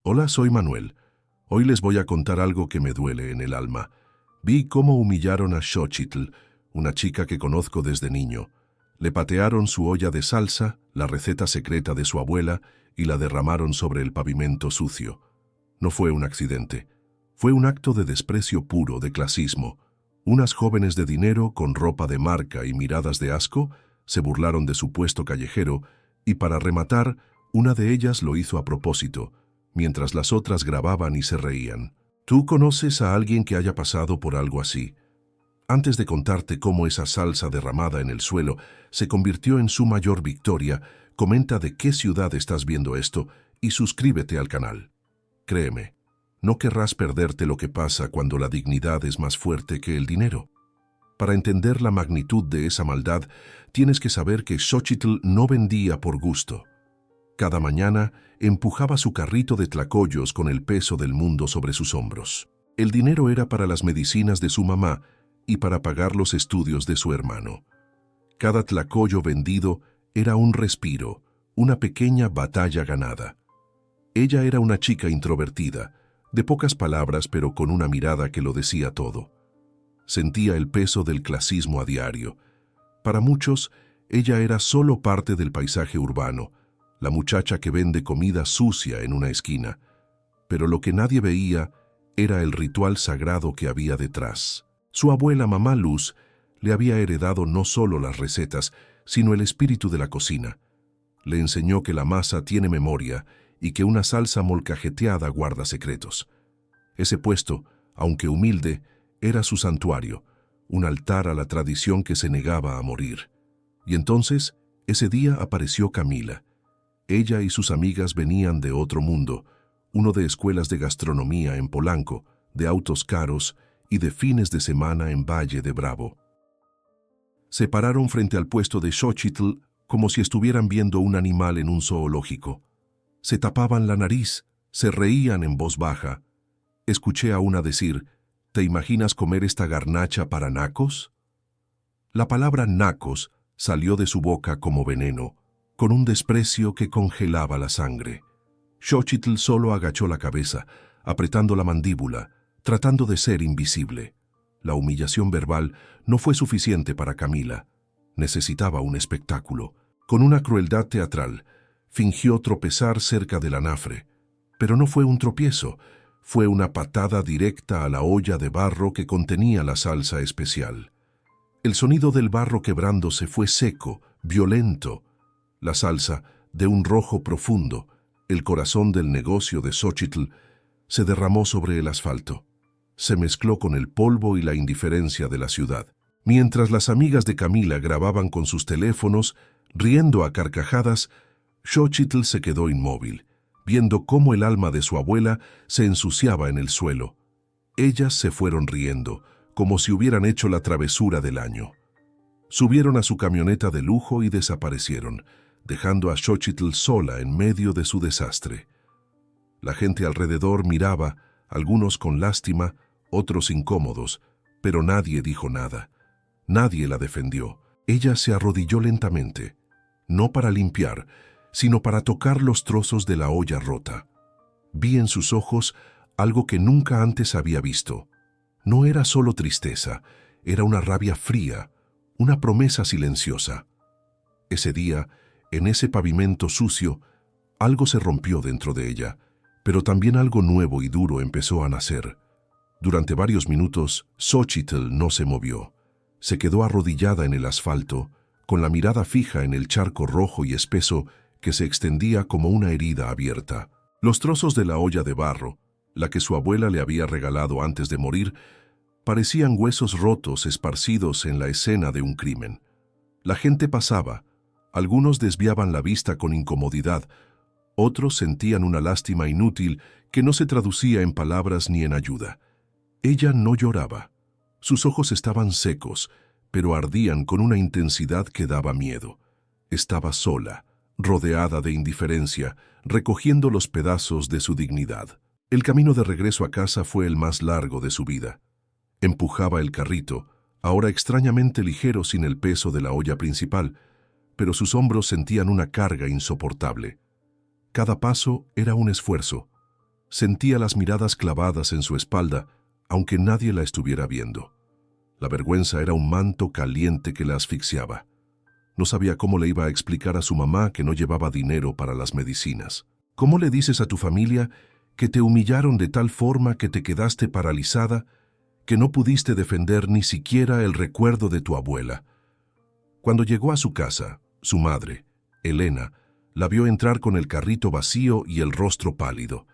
Hola, soy Manuel. Hoy les voy a contar algo que me duele en el alma. Vi cómo humillaron a Xochitl, una chica que conozco desde niño. Le patearon su olla de salsa, la receta secreta de su abuela, y la derramaron sobre el pavimento sucio. No fue un accidente. Fue un acto de desprecio puro, de clasismo. Unas jóvenes de dinero, con ropa de marca y miradas de asco, se burlaron de su puesto callejero, y para rematar, una de ellas lo hizo a propósito, mientras las otras grababan y se reían. ¿Tú conoces a alguien que haya pasado por algo así? Antes de contarte cómo esa salsa derramada en el suelo se convirtió en su mayor victoria, comenta de qué ciudad estás viendo esto y suscríbete al canal. Créeme, no querrás perderte lo que pasa cuando la dignidad es más fuerte que el dinero. Para entender la magnitud de esa maldad, tienes que saber que Xochitl no vendía por gusto. Cada mañana empujaba su carrito de tlacoyos con el peso del mundo sobre sus hombros. El dinero era para las medicinas de su mamá y para pagar los estudios de su hermano. Cada tlacoyo vendido era un respiro, una pequeña batalla ganada. Ella era una chica introvertida, de pocas palabras pero con una mirada que lo decía todo. Sentía el peso del clasismo a diario. Para muchos, ella era solo parte del paisaje urbano, la muchacha que vende comida sucia en una esquina. Pero lo que nadie veía era el ritual sagrado que había detrás. Su abuela, Mamá Luz, le había heredado no solo las recetas, sino el espíritu de la cocina. Le enseñó que la masa tiene memoria y que una salsa molcajeteada guarda secretos. Ese puesto, aunque humilde, era su santuario, un altar a la tradición que se negaba a morir. Y entonces, ese día apareció Camila. Ella y sus amigas venían de otro mundo, uno de escuelas de gastronomía en Polanco, de autos caros y de fines de semana en Valle de Bravo. Se pararon frente al puesto de Xochitl como si estuvieran viendo un animal en un zoológico. Se tapaban la nariz, se reían en voz baja. Escuché a una decir: ¿te imaginas comer esta garnacha para nacos? La palabra nacos salió de su boca como veneno, con un desprecio que congelaba la sangre. Xochitl solo agachó la cabeza, apretando la mandíbula, tratando de ser invisible. La humillación verbal no fue suficiente para Camila. Necesitaba un espectáculo. Con una crueldad teatral, fingió tropezar cerca del anafre. Pero no fue un tropiezo, fue una patada directa a la olla de barro que contenía la salsa especial. El sonido del barro quebrándose fue seco, violento. La salsa, de un rojo profundo, el corazón del negocio de Xochitl, se derramó sobre el asfalto. Se mezcló con el polvo y la indiferencia de la ciudad. Mientras las amigas de Camila grababan con sus teléfonos, riendo a carcajadas, Xochitl se quedó inmóvil, viendo cómo el alma de su abuela se ensuciaba en el suelo. Ellas se fueron riendo, como si hubieran hecho la travesura del año. Subieron a su camioneta de lujo y desaparecieron, dejando a Xochitl sola en medio de su desastre. La gente alrededor miraba, algunos con lástima, otros incómodos, pero nadie dijo nada. Nadie la defendió. Ella se arrodilló lentamente, no para limpiar, sino para tocar los trozos de la olla rota. Vi en sus ojos algo que nunca antes había visto. No era solo tristeza, era una rabia fría, una promesa silenciosa. Ese día, en ese pavimento sucio, algo se rompió dentro de ella, pero también algo nuevo y duro empezó a nacer. Durante varios minutos, Xochitl no se movió. Se quedó arrodillada en el asfalto, con la mirada fija en el charco rojo y espeso que se extendía como una herida abierta. Los trozos de la olla de barro, la que su abuela le había regalado antes de morir, parecían huesos rotos esparcidos en la escena de un crimen. La gente pasaba. Algunos desviaban la vista con incomodidad, otros sentían una lástima inútil que no se traducía en palabras ni en ayuda. Ella no lloraba. Sus ojos estaban secos, pero ardían con una intensidad que daba miedo. Estaba sola, rodeada de indiferencia, recogiendo los pedazos de su dignidad. El camino de regreso a casa fue el más largo de su vida. Empujaba el carrito, ahora extrañamente ligero sin el peso de la olla principal, pero sus hombros sentían una carga insoportable. Cada paso era un esfuerzo. Sentía las miradas clavadas en su espalda, aunque nadie la estuviera viendo. La vergüenza era un manto caliente que la asfixiaba. No sabía cómo le iba a explicar a su mamá que no llevaba dinero para las medicinas. ¿Cómo le dices a tu familia que te humillaron de tal forma que te quedaste paralizada, que no pudiste defender ni siquiera el recuerdo de tu abuela? Cuando llegó a su casa, su madre, Elena, la vio entrar con el carrito vacío y el rostro pálido.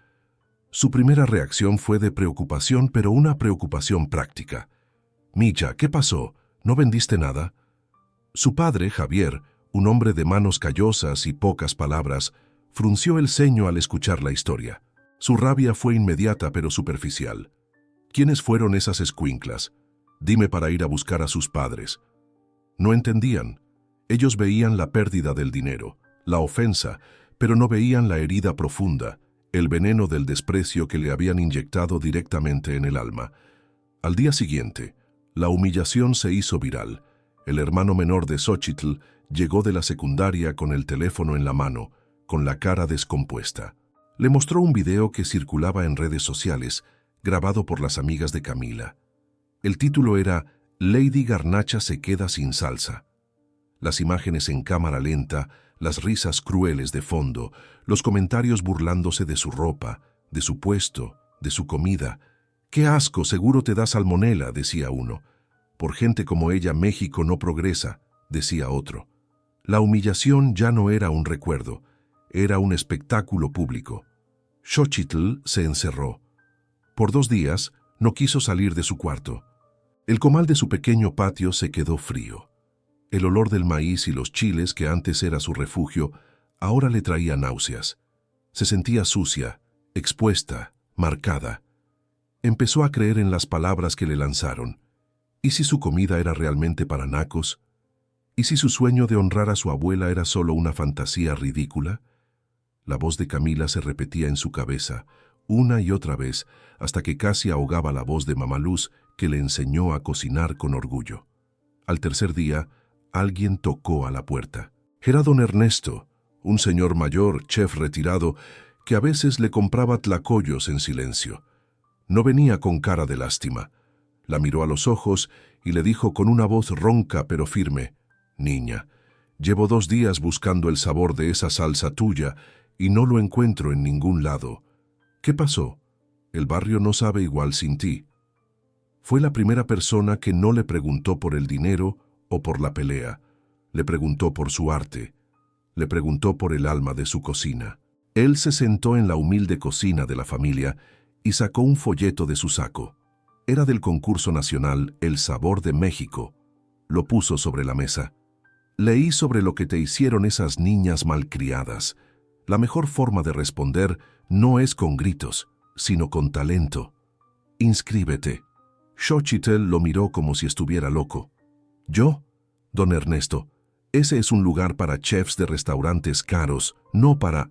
Su primera reacción fue de preocupación, pero una preocupación práctica. «Milla, ¿qué pasó? ¿No vendiste nada?» Su padre, Javier, un hombre de manos callosas y pocas palabras, frunció el ceño al escuchar la historia. Su rabia fue inmediata pero superficial. ¿Quiénes fueron esas escuinclas? Dime para ir a buscar a sus padres. No entendían. Ellos veían la pérdida del dinero, la ofensa, pero no veían la herida profunda, el veneno del desprecio que le habían inyectado directamente en el alma. Al día siguiente, la humillación se hizo viral. El hermano menor de Xochitl llegó de la secundaria con el teléfono en la mano, con la cara descompuesta. Le mostró un video que circulaba en redes sociales, grabado por las amigas de Camila. El título era «Lady Garnacha se queda sin salsa». Las imágenes en cámara lenta, las risas crueles de fondo, los comentarios burlándose de su ropa, de su puesto, de su comida. «¡Qué asco! Seguro te da salmonela», decía uno. «Por gente como ella México no progresa», decía otro. La humillación ya no era un recuerdo, era un espectáculo público. Xochitl se encerró. Por 2 días no quiso salir de su cuarto. El comal de su pequeño patio se quedó frío. El olor del maíz y los chiles, que antes era su refugio, ahora le traía náuseas. Se sentía sucia, expuesta, marcada. Empezó a creer en las palabras que le lanzaron. ¿Y si su comida era realmente para nacos? ¿Y si su sueño de honrar a su abuela era solo una fantasía ridícula? La voz de Camila se repetía en su cabeza, una y otra vez, hasta que casi ahogaba la voz de Mamá Luz, que le enseñó a cocinar con orgullo. Al tercer día, alguien tocó a la puerta. Era don Ernesto, un señor mayor, chef retirado, que a veces le compraba tlacoyos en silencio. No venía con cara de lástima. La miró a los ojos y le dijo con una voz ronca pero firme: «Niña, llevo 2 días buscando el sabor de esa salsa tuya y no lo encuentro en ningún lado. ¿Qué pasó? El barrio no sabe igual sin ti». Fue la primera persona que no le preguntó por el dinero o por la pelea. Le preguntó por su arte. Le preguntó por el alma de su cocina. Él se sentó en la humilde cocina de la familia y sacó un folleto de su saco. Era del concurso nacional El Sabor de México. Lo puso sobre la mesa. «Leí sobre lo que te hicieron esas niñas malcriadas. La mejor forma de responder no es con gritos, sino con talento. Inscríbete». Xochitl lo miró como si estuviera loco. «¿Yo? Don Ernesto, ese es un lugar para chefs de restaurantes caros, no para...».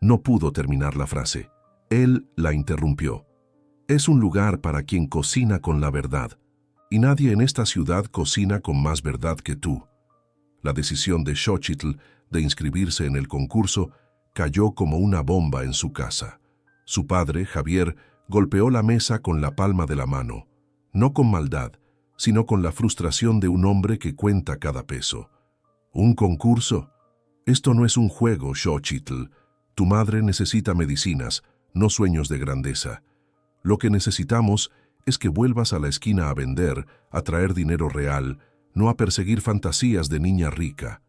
No pudo terminar la frase. Él la interrumpió. «Es un lugar para quien cocina con la verdad, y nadie en esta ciudad cocina con más verdad que tú». La decisión de Xochitl de inscribirse en el concurso cayó como una bomba en su casa. Su padre, Javier, golpeó la mesa con la palma de la mano, no con maldad, sino con la frustración de un hombre que cuenta cada peso. «¿Un concurso? Esto no es un juego, Xochitl. Tu madre necesita medicinas, no sueños de grandeza. Lo que necesitamos es que vuelvas a la esquina a vender, a traer dinero real, no a perseguir fantasías de niña rica».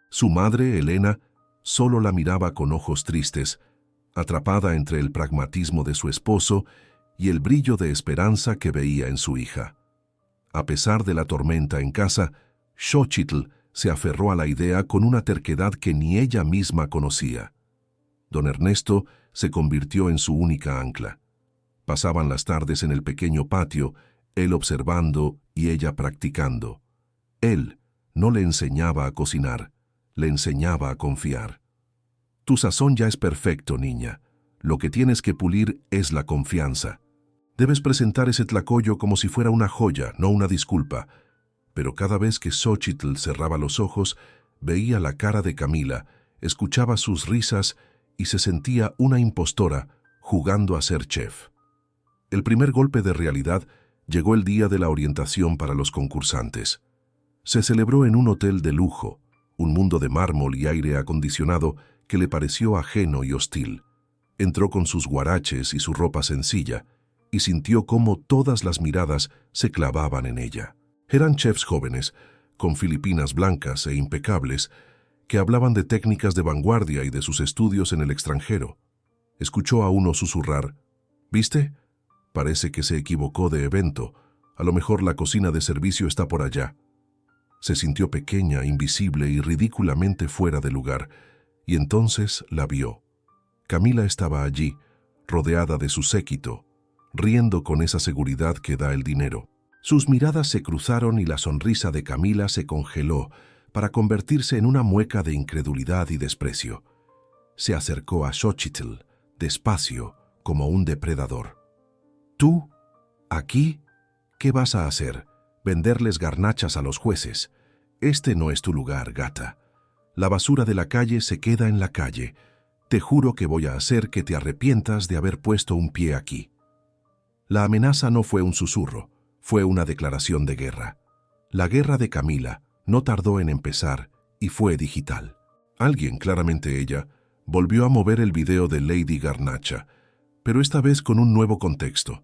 Su madre, Elena, solo la miraba con ojos tristes, atrapada entre el pragmatismo de su esposo y el brillo de esperanza que veía en su hija. A pesar de la tormenta en casa, Xochitl se aferró a la idea con una terquedad que ni ella misma conocía. Don Ernesto se convirtió en su única ancla. Pasaban las tardes en el pequeño patio, él observando y ella practicando. Él no le enseñaba a cocinar, le enseñaba a confiar. «Tu sazón ya es perfecto, niña. Lo que tienes que pulir es la confianza. Debes presentar ese tlacoyo como si fuera una joya, no una disculpa». Pero cada vez que Xochitl cerraba los ojos, veía la cara de Camila, escuchaba sus risas y se sentía una impostora, jugando a ser chef. El primer golpe de realidad llegó el día de la orientación para los concursantes. Se celebró en un hotel de lujo, un mundo de mármol y aire acondicionado que le pareció ajeno y hostil. Entró con sus guaraches y su ropa sencilla y sintió cómo todas las miradas se clavaban en ella. Eran chefs jóvenes, con filipinas blancas e impecables, que hablaban de técnicas de vanguardia y de sus estudios en el extranjero. Escuchó a uno susurrar: «¿Viste? Parece que se equivocó de evento. A lo mejor la cocina de servicio está por allá». Se sintió pequeña, invisible y ridículamente fuera de lugar, y entonces la vio. Camila estaba allí, rodeada de su séquito, riendo con esa seguridad que da el dinero. Sus miradas se cruzaron y la sonrisa de Camila se congeló para convertirse en una mueca de incredulidad y desprecio. Se acercó a Xochitl, despacio, como un depredador. «¿Tú? ¿Aquí? ¿Qué vas a hacer? ¿Venderles garnachas a los jueces? Este no es tu lugar, gata. La basura de la calle se queda en la calle. Te juro que voy a hacer que te arrepientas de haber puesto un pie aquí». La amenaza no fue un susurro, fue una declaración de guerra. La guerra de Camila no tardó en empezar y fue digital. Alguien, claramente ella, volvió a mover el video de Lady Garnacha, pero esta vez con un nuevo contexto.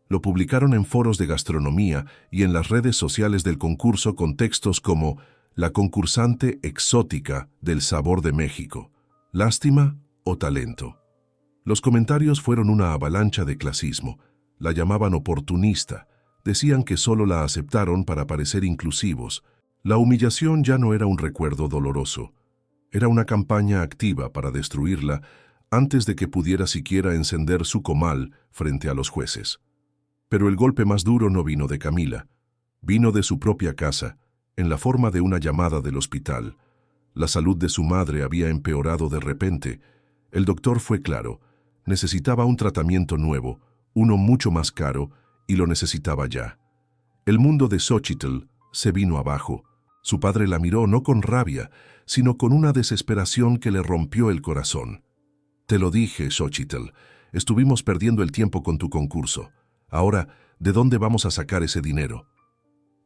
Lo publicaron en foros de gastronomía y en las redes sociales del concurso con textos como «La concursante exótica del sabor de México. ¿Lástima o talento?». Los comentarios fueron una avalancha de clasismo. La llamaban oportunista. Decían que solo la aceptaron para parecer inclusivos. La humillación ya no era un recuerdo doloroso. Era una campaña activa para destruirla antes de que pudiera siquiera encender su comal frente a los jueces. Pero el golpe más duro no vino de Camila. Vino de su propia casa, en la forma de una llamada del hospital. La salud de su madre había empeorado de repente. El doctor fue claro. Necesitaba un tratamiento nuevo, uno mucho más caro, y lo necesitaba ya. El mundo de Xochitl se vino abajo. Su padre la miró no con rabia, sino con una desesperación que le rompió el corazón. «Te lo dije, Xochitl. Estuvimos perdiendo el tiempo con tu concurso. Ahora, ¿de dónde vamos a sacar ese dinero?».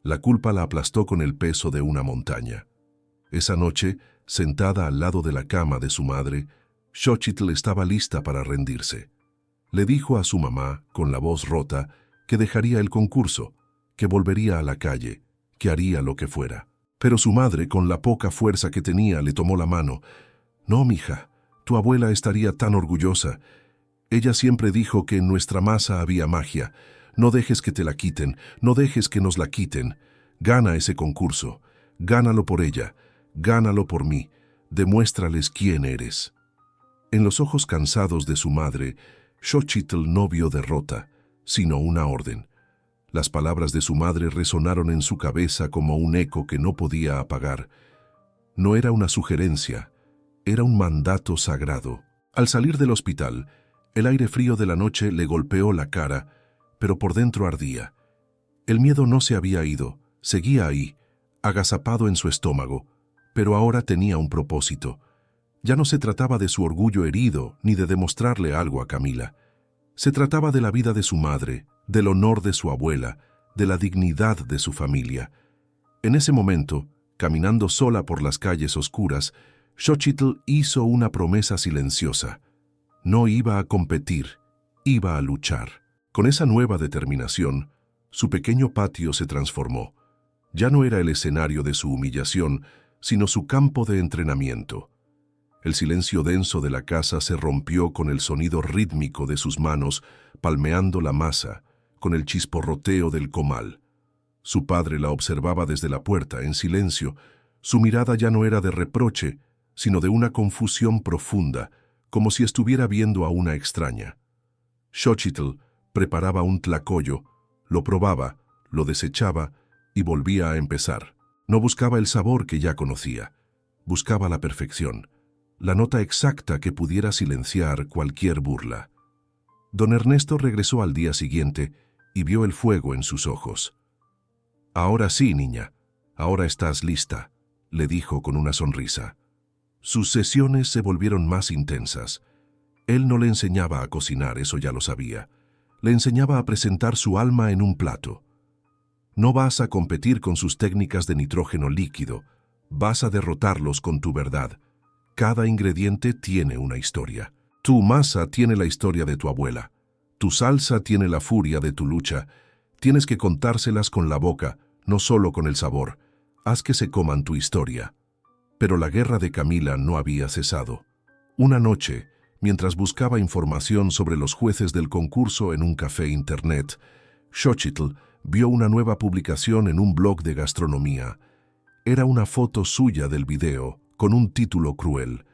La culpa la aplastó con el peso de una montaña. Esa noche, sentada al lado de la cama de su madre, Xochitl estaba lista para rendirse. Le dijo a su mamá, con la voz rota, que dejaría el concurso, que volvería a la calle, que haría lo que fuera. Pero su madre, con la poca fuerza que tenía, le tomó la mano. «No, mija, tu abuela estaría tan orgullosa. Ella siempre dijo que en nuestra masa había magia. No dejes que te la quiten, no dejes que nos la quiten. Gana ese concurso. Gánalo por ella, gánalo por mí. Demuéstrales quién eres». En los ojos cansados de su madre, Xochitl no vio derrota, sino una orden. Las palabras de su madre resonaron en su cabeza como un eco que no podía apagar. No era una sugerencia, era un mandato sagrado. Al salir del hospital, el aire frío de la noche le golpeó la cara, pero por dentro ardía. El miedo no se había ido, seguía ahí, agazapado en su estómago, pero ahora tenía un propósito. Ya no se trataba de su orgullo herido ni de demostrarle algo a Camila. Se trataba de la vida de su madre, del honor de su abuela, de la dignidad de su familia. En ese momento, caminando sola por las calles oscuras, Xochitl hizo una promesa silenciosa. No iba a competir, iba a luchar. Con esa nueva determinación, su pequeño patio se transformó. Ya no era el escenario de su humillación, sino su campo de entrenamiento. El silencio denso de la casa se rompió con el sonido rítmico de sus manos palmeando la masa, con el chisporroteo del comal. Su padre la observaba desde la puerta, en silencio. Su mirada ya no era de reproche, sino de una confusión profunda, como si estuviera viendo a una extraña. Xochitl preparaba un tlacoyo, lo probaba, lo desechaba y volvía a empezar. No buscaba el sabor que ya conocía, buscaba la perfección, la nota exacta que pudiera silenciar cualquier burla. Don Ernesto regresó al día siguiente y vio el fuego en sus ojos. «Ahora sí, niña, ahora estás lista», le dijo con una sonrisa. Sus sesiones se volvieron más intensas. Él no le enseñaba a cocinar, eso ya lo sabía. Le enseñaba a presentar su alma en un plato. No vas a competir con sus técnicas de nitrógeno líquido, vas a derrotarlos con tu verdad. Cada ingrediente tiene una historia. Tu masa tiene la historia de tu abuela. Tu salsa tiene la furia de tu lucha. Tienes que contárselas con la boca, no solo con el sabor. Haz que se coman tu historia. Pero la guerra de Camila no había cesado. Una noche, mientras buscaba información sobre los jueces del concurso en un café internet, Xochitl vio una nueva publicación en un blog de gastronomía. Era una foto suya del video, con un título cruel.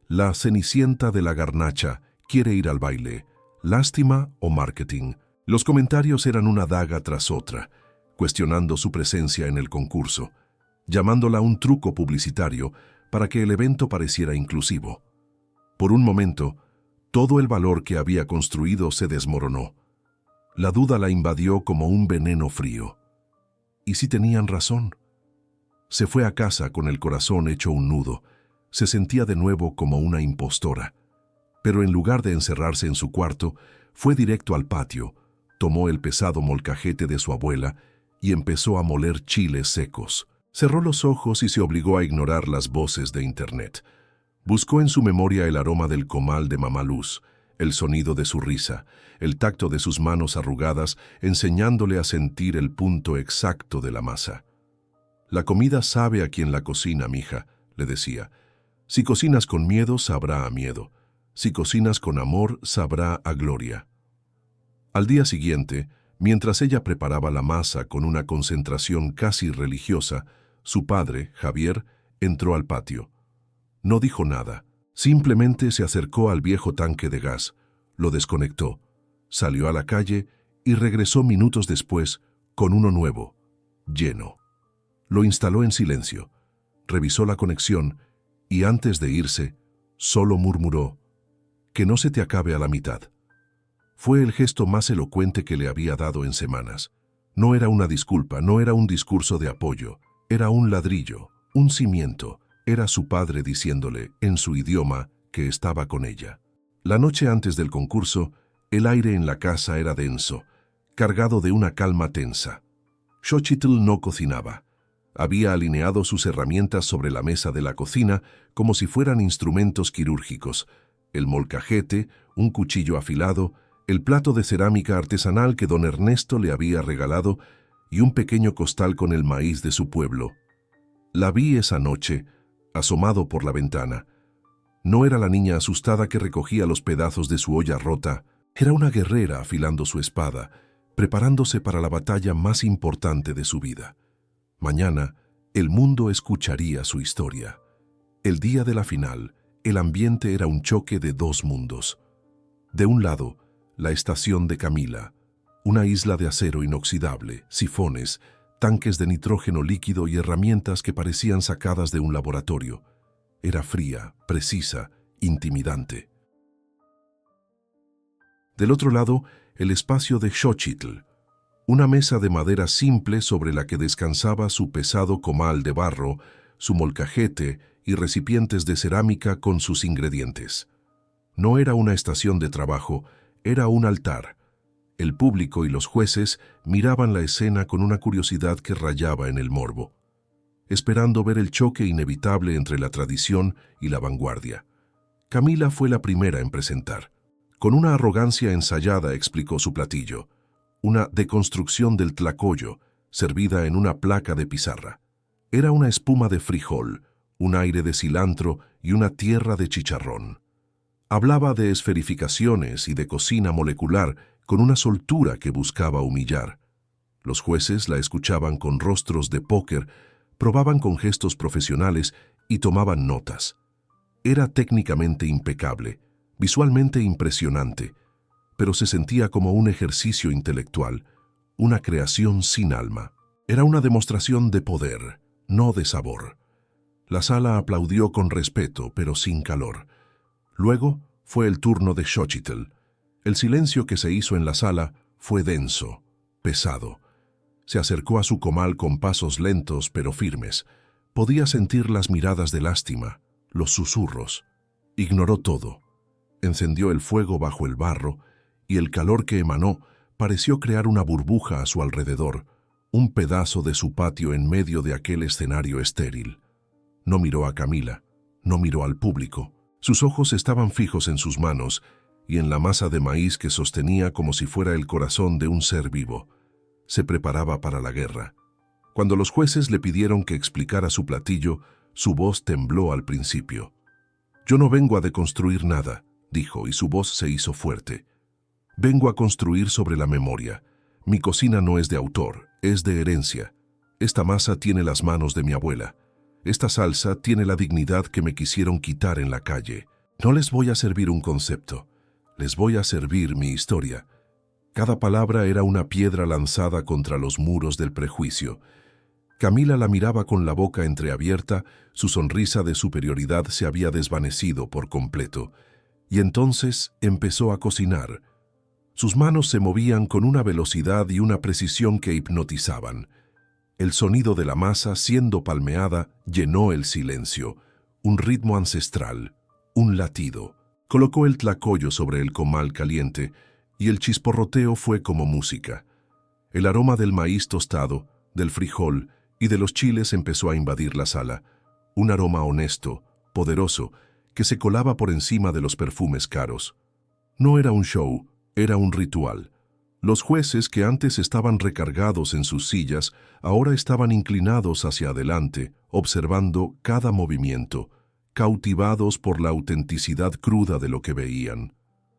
La Cenicienta de la Garnacha quiere ir al baile. ¿Lástima o marketing? Los comentarios eran una daga tras otra, cuestionando su presencia en el concurso, llamándola un truco publicitario para que el evento pareciera inclusivo. Por un momento, todo el valor que había construido se desmoronó. La duda la invadió como un veneno frío. ¿Y si tenían razón? Se fue a casa con el corazón hecho un nudo. Se sentía de nuevo como una impostora. Pero en lugar de encerrarse en su cuarto, fue directo al patio, tomó el pesado molcajete de su abuela y empezó a moler chiles secos. Cerró los ojos y se obligó a ignorar las voces de internet. Buscó en su memoria el aroma del comal de Mamá Luz, el sonido de su risa, el tacto de sus manos arrugadas, enseñándole a sentir el punto exacto de la masa. La comida sabe a quien la cocina, mija, le decía. Si cocinas con miedo, sabrá a miedo. Si cocinas con amor, sabrá a gloria. Al día siguiente, mientras ella preparaba la masa con una concentración casi religiosa, su padre, Javier, entró al patio. No dijo nada, simplemente se acercó al viejo tanque de gas, lo desconectó, salió a la calle y regresó minutos después con uno nuevo, lleno. Lo instaló en silencio, revisó la conexión y antes de irse, solo murmuró: «Que no se te acabe a la mitad». Fue el gesto más elocuente que le había dado en semanas. No era una disculpa, no era un discurso de apoyo, era un ladrillo, un cimiento. Era su padre diciéndole, en su idioma, que estaba con ella. La noche antes del concurso, el aire en la casa era denso, cargado de una calma tensa. Xochitl no cocinaba. Había alineado sus herramientas sobre la mesa de la cocina como si fueran instrumentos quirúrgicos. El molcajete, un cuchillo afilado, el plato de cerámica artesanal que don Ernesto le había regalado y un pequeño costal con el maíz de su pueblo. La vi esa noche, asomado por la ventana. No era la niña asustada que recogía los pedazos de su olla rota, era una guerrera afilando su espada, preparándose para la batalla más importante de su vida. Mañana, el mundo escucharía su historia. El día de la final, el ambiente era un choque de dos mundos. De un lado, la estación de Camila, una isla de acero inoxidable, sifones, tanques de nitrógeno líquido y herramientas que parecían sacadas de un laboratorio. Era fría, precisa, intimidante. Del otro lado, el espacio de Xochitl, una mesa de madera simple sobre la que descansaba su pesado comal de barro, su molcajete y recipientes de cerámica con sus ingredientes. No era una estación de trabajo, era un altar. El público y los jueces miraban la escena con una curiosidad que rayaba en el morbo, esperando ver el choque inevitable entre la tradición y la vanguardia. Camila fue la primera en presentar. Con una arrogancia ensayada explicó su platillo, una deconstrucción del tlacoyo, servida en una placa de pizarra. Era una espuma de frijol, un aire de cilantro y una tierra de chicharrón. Hablaba de esferificaciones y de cocina molecular con una soltura que buscaba humillar. Los jueces la escuchaban con rostros de póker, probaban con gestos profesionales y tomaban notas. Era técnicamente impecable, visualmente impresionante, pero se sentía como un ejercicio intelectual, una creación sin alma. Era una demostración de poder, no de sabor. La sala aplaudió con respeto, pero sin calor. Luego fue el turno de Xochitl. El silencio que se hizo en la sala fue denso, pesado. Se acercó a su comal con pasos lentos pero firmes. Podía sentir las miradas de lástima, los susurros. Ignoró todo. encendió el fuego bajo el barro y el calor que emanó pareció crear una burbuja a su alrededor, un pedazo de su patio en medio de aquel escenario estéril. No miró a Camila, no miró al público. Sus ojos estaban fijos en sus manos y en la masa de maíz que sostenía como si fuera el corazón de un ser vivo. Se preparaba para la guerra. Cuando los jueces le pidieron que explicara su platillo, su voz tembló al principio. «Yo no vengo a deconstruir nada», dijo, y su voz se hizo fuerte. «Vengo a construir sobre la memoria. Mi cocina no es de autor, es de herencia. Esta masa tiene las manos de mi abuela. Esta salsa tiene la dignidad que me quisieron quitar en la calle. No les voy a servir un concepto, les voy a servir mi historia». Cada palabra era una piedra lanzada contra los muros del prejuicio. Camila la miraba con la boca entreabierta, su sonrisa de superioridad se había desvanecido por completo. Y entonces empezó a cocinar. Sus manos se movían con una velocidad y una precisión que hipnotizaban. El sonido de la masa siendo palmeada llenó el silencio, un ritmo ancestral, un latido. Colocó el tlacoyo sobre el comal caliente y el chisporroteo fue como música. El aroma del maíz tostado, del frijol y de los chiles empezó a invadir la sala, un aroma honesto, poderoso, que se colaba por encima de los perfumes caros. No era un show, era un ritual. Los jueces que antes estaban recargados en sus sillas, ahora estaban inclinados hacia adelante, observando cada movimiento, cautivados por la autenticidad cruda de lo que veían.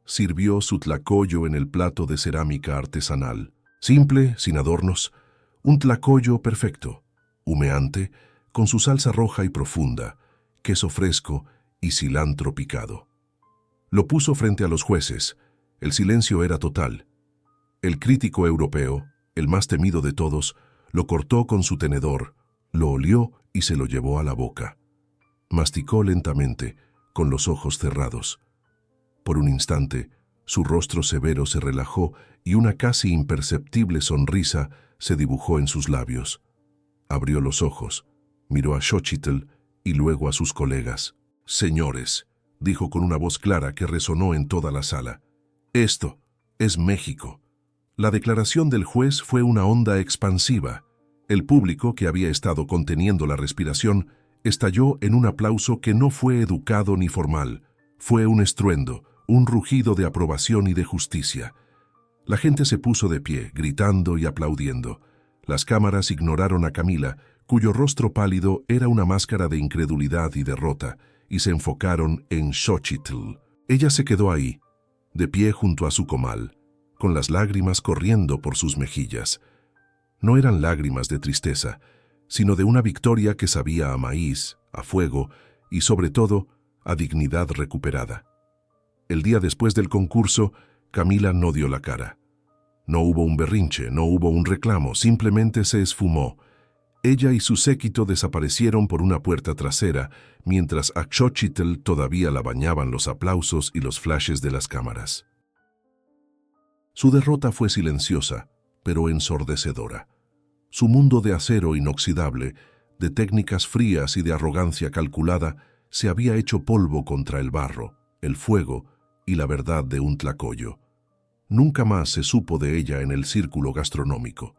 Sirvió su tlacoyo en el plato de cerámica artesanal. Simple, sin adornos, un tlacoyo perfecto, humeante, con su salsa roja y profunda, queso fresco y cilantro picado. Lo puso frente a los jueces. El silencio era total. El crítico europeo, el más temido de todos, lo cortó con su tenedor, lo olió y se lo llevó a la boca. Masticó lentamente, con los ojos cerrados. Por un instante, su rostro severo se relajó y una casi imperceptible sonrisa se dibujó en sus labios. Abrió los ojos, miró a Xochitl y luego a sus colegas. «Señores», dijo con una voz clara que resonó en toda la sala, «esto es México». La declaración del juez fue una onda expansiva. El público, que había estado conteniendo la respiración, estalló en un aplauso que no fue educado ni formal. Fue un estruendo, un rugido de aprobación y de justicia. La gente se puso de pie, gritando y aplaudiendo. Las cámaras ignoraron a Camila, cuyo rostro pálido era una máscara de incredulidad y derrota, y se enfocaron en Xochitl. Ella se quedó ahí, de pie junto a su comal, con las lágrimas corriendo por sus mejillas. No eran lágrimas de tristeza, sino de una victoria que sabía a maíz, a fuego y, sobre todo, a dignidad recuperada. El día después del concurso, Camila no dio la cara. No hubo un berrinche, no hubo un reclamo, simplemente se esfumó. Ella y su séquito desaparecieron por una puerta trasera, mientras a Xochitl todavía la bañaban los aplausos y los flashes de las cámaras. Su derrota fue silenciosa, pero ensordecedora. Su mundo de acero inoxidable, de técnicas frías y de arrogancia calculada, se había hecho polvo contra el barro, el fuego y la verdad de un tlacoyo. Nunca más se supo de ella en el círculo gastronómico.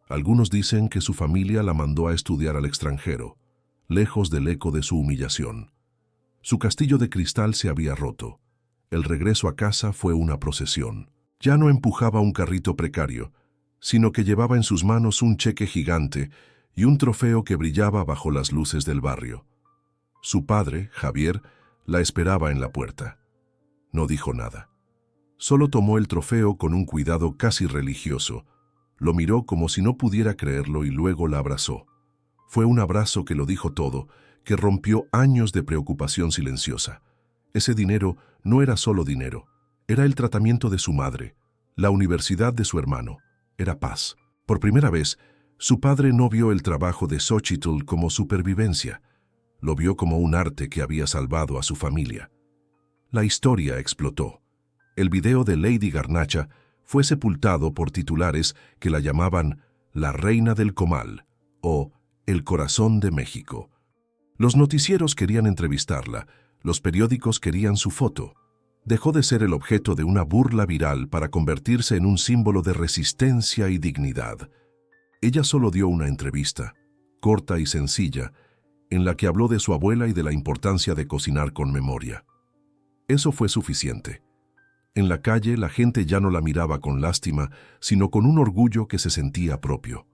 Algunos dicen que su familia la mandó a estudiar al extranjero, lejos del eco de su humillación. Su castillo de cristal se había roto. El regreso a casa fue una procesión. Ya no empujaba un carrito precario, sino que llevaba en sus manos un cheque gigante y un trofeo que brillaba bajo las luces del barrio. Su padre, Javier, la esperaba en la puerta. No dijo nada. Solo tomó el trofeo con un cuidado casi religioso. Lo miró como si no pudiera creerlo y luego la abrazó. Fue un abrazo que lo dijo todo, que rompió años de preocupación silenciosa. Ese dinero no era solo dinero. Era el tratamiento de su madre, la universidad de su hermano. Era paz. Por primera vez, su padre no vio el trabajo de Xochitl como supervivencia. Lo vio como un arte que había salvado a su familia. La historia explotó. El video de Lady Garnacha fue sepultado por titulares que la llamaban la Reina del Comal o el Corazón de México. Los noticieros querían entrevistarla, los periódicos querían su foto. Dejó de ser el objeto de una burla viral para convertirse en un símbolo de resistencia y dignidad. Ella solo dio una entrevista, corta y sencilla, en la que habló de su abuela y de la importancia de cocinar con memoria. Eso fue suficiente. En la calle la gente ya no la miraba con lástima, sino con un orgullo que se sentía propio.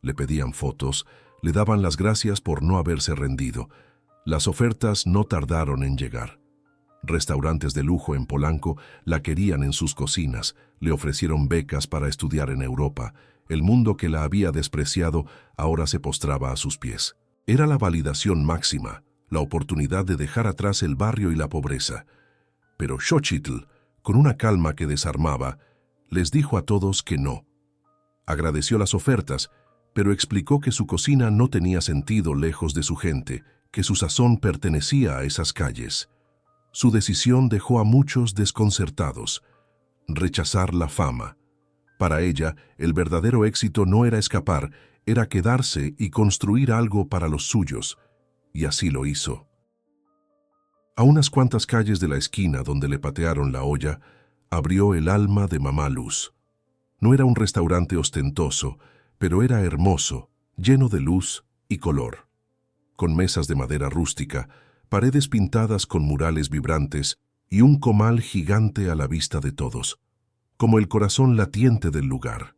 Le pedían fotos, le daban las gracias por no haberse rendido. Las ofertas no tardaron en llegar. Restaurantes de lujo en Polanco la querían en sus cocinas, le ofrecieron becas para estudiar en Europa. El mundo que la había despreciado ahora se postraba a sus pies. Era la validación máxima, la oportunidad de dejar atrás el barrio y la pobreza. Pero Xochitl, con una calma que desarmaba, les dijo a todos que no. Agradeció las ofertas, pero explicó que su cocina no tenía sentido lejos de su gente, que su sazón pertenecía a esas calles. Su decisión dejó a muchos desconcertados. Rechazar la fama. Para ella, el verdadero éxito no era escapar, era quedarse y construir algo para los suyos, y así lo hizo. A unas cuantas calles de la esquina donde le patearon la olla, abrió el alma de Mamá Luz. No era un restaurante ostentoso, pero era hermoso, lleno de luz y color. Con mesas de madera rústica, paredes pintadas con murales vibrantes y un comal gigante a la vista de todos, como el corazón latiente del lugar.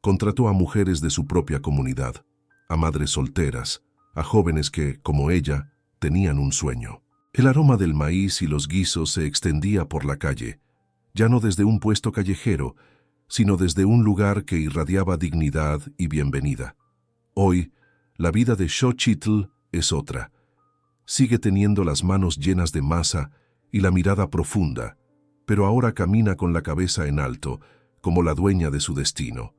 Contrató a mujeres de su propia comunidad, a madres solteras, a jóvenes que, como ella, tenían un sueño. El aroma del maíz y los guisos se extendía por la calle, ya no desde un puesto callejero, sino desde un lugar que irradiaba dignidad y bienvenida. Hoy, la vida de Xochitl es otra. Sigue teniendo las manos llenas de masa y la mirada profunda, pero ahora camina con la cabeza en alto, como la dueña de su destino.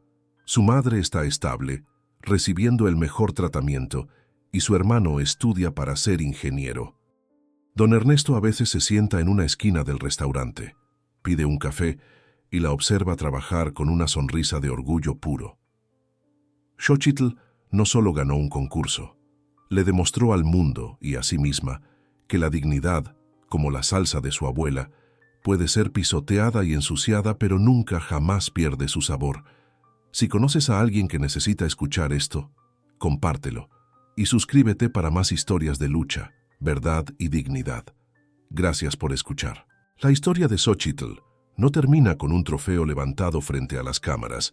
Su madre está estable, recibiendo el mejor tratamiento, y su hermano estudia para ser ingeniero. Don Ernesto a veces se sienta en una esquina del restaurante, pide un café y la observa trabajar con una sonrisa de orgullo puro. Xochitl no solo ganó un concurso, le demostró al mundo y a sí misma que la dignidad, como la salsa de su abuela, puede ser pisoteada y ensuciada, pero nunca jamás pierde su sabor. Si conoces a alguien que necesita escuchar esto, compártelo y suscríbete para más historias de lucha, verdad y dignidad. Gracias por escuchar. La historia de Xochitl no termina con un trofeo levantado frente a las cámaras,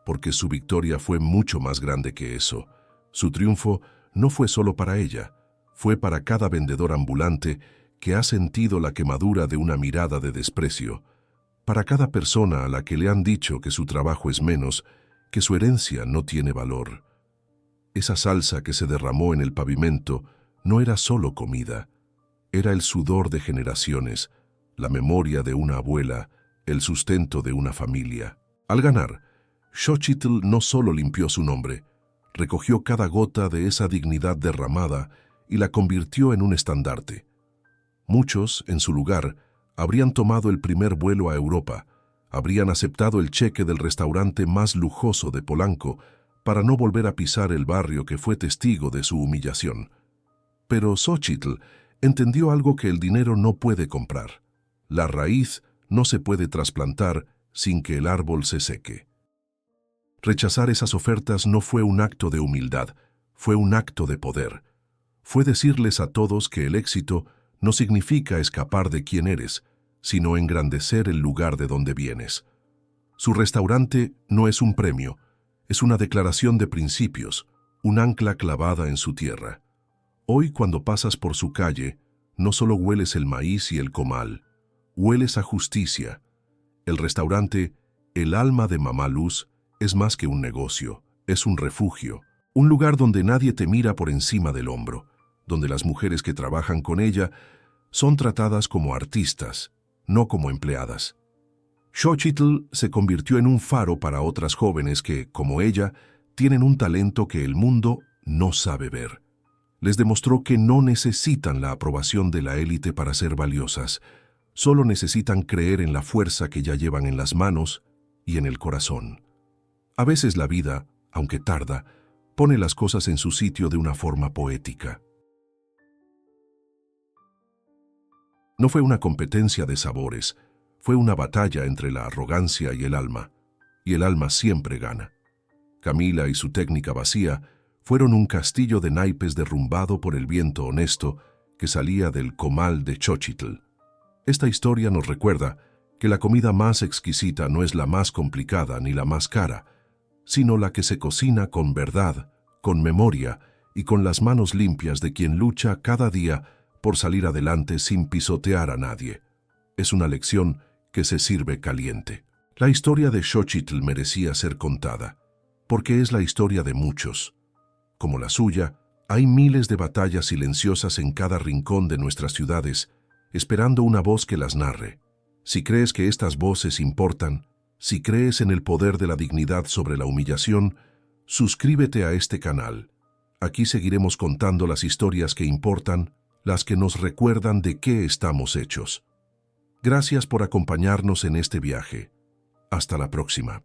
porque su victoria fue mucho más grande que eso. Su triunfo no fue solo para ella, fue para cada vendedor ambulante que ha sentido la quemadura de una mirada de desprecio, para cada persona a la que le han dicho que su trabajo es menos, que su herencia no tiene valor. Esa salsa que se derramó en el pavimento no era solo comida, era el sudor de generaciones, la memoria de una abuela, el sustento de una familia. Al ganar, Xochitl no solo limpió su nombre, recogió cada gota de esa dignidad derramada y la convirtió en un estandarte. Muchos, en su lugar, habrían tomado el primer vuelo a Europa, habrían aceptado el cheque del restaurante más lujoso de Polanco para no volver a pisar el barrio que fue testigo de su humillación. Pero Xochitl entendió algo que el dinero no puede comprar. La raíz no se puede trasplantar sin que el árbol se seque. Rechazar esas ofertas no fue un acto de humildad, fue un acto de poder. Fue decirles a todos que el éxito no significa escapar de quién eres, sino engrandecer el lugar de donde vienes. Su restaurante no es un premio, es una declaración de principios, un ancla clavada en su tierra. Hoy, cuando pasas por su calle, no solo hueles el maíz y el comal, hueles a justicia. El restaurante, el alma de Mamá Luz, es más que un negocio, es un refugio, un lugar donde nadie te mira por encima del hombro, donde las mujeres que trabajan con ella son tratadas como artistas, no como empleadas. Xochitl se convirtió en un faro para otras jóvenes que, como ella, tienen un talento que el mundo no sabe ver. Les demostró que no necesitan la aprobación de la élite para ser valiosas, solo necesitan creer en la fuerza que ya llevan en las manos y en el corazón. A veces la vida, aunque tarda, pone las cosas en su sitio de una forma poética. No fue una competencia de sabores, fue una batalla entre la arrogancia y el alma siempre gana. Camila y su técnica vacía fueron un castillo de naipes derrumbado por el viento honesto que salía del comal de Xochitl. Esta historia nos recuerda que la comida más exquisita no es la más complicada ni la más cara, sino la que se cocina con verdad, con memoria y con las manos limpias de quien lucha cada día por salir adelante sin pisotear a nadie. Es una lección que se sirve caliente. La historia de Xochitl merecía ser contada, porque es la historia de muchos. Como la suya, hay miles de batallas silenciosas en cada rincón de nuestras ciudades, esperando una voz que las narre. Si crees que estas voces importan, si crees en el poder de la dignidad sobre la humillación, suscríbete a este canal. Aquí seguiremos contando las historias que importan, las que nos recuerdan de qué estamos hechos. Gracias por acompañarnos en este viaje. Hasta la próxima.